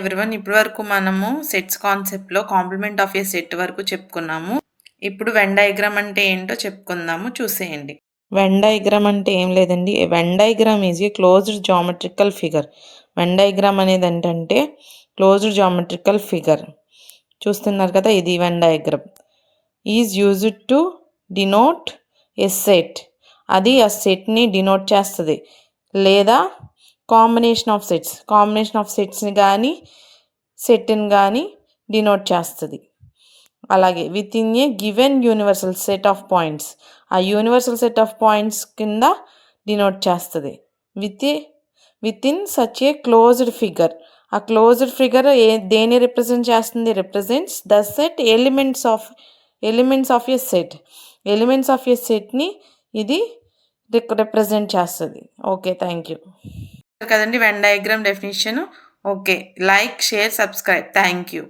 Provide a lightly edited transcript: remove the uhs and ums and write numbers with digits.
Everyone, ఇప్పటివరకు మనము sets కాన్సెప్ట్‌లో కాంప్లిమెంట్ ఆఫ్ ఎ సెట్ వరకు చెప్పుకున్నాము. ఇప్పుడు వెన్ డయాగ్రామ్ అంటే ఏంటో చెప్పుకుందాము, చూసేయండి. వెన్ డయాగ్రామ్ అంటే ఏం లేదండి. Venn diagram is a closed geometrical figure. Venn diagram అనేది ఏంటంటే క్లోజ్డ్ జామెట్రికల్ ఫిగర్. చూస్తున్నారు కదా, ఇది Venn diagram. Is used to denote a set. అది ఆ సెట్ని డినోట్ చేస్తుంది, లేదా కాంబినేషన్ ఆఫ్ సెట్స్ని కానీ సెట్ని కానీ డినోట్ చేస్తుంది. అలాగే with in a given universal set of points, ఆ యూనివర్సల్ సెట్ ఆఫ్ పాయింట్స్ కింద డినోట్ చేస్తుంది. With in such a closed figure. ఆ క్లోజ్డ్ ఫిగర్ దేన్ని రిప్రజెంట్ చేస్తుంది? Represents the set elements of a set. Elements of a సెట్ని ఇది represent చేస్తుంది. Okay, thank you కదండి Venn diagram definition. Okay, like, share, subscribe. Thank you.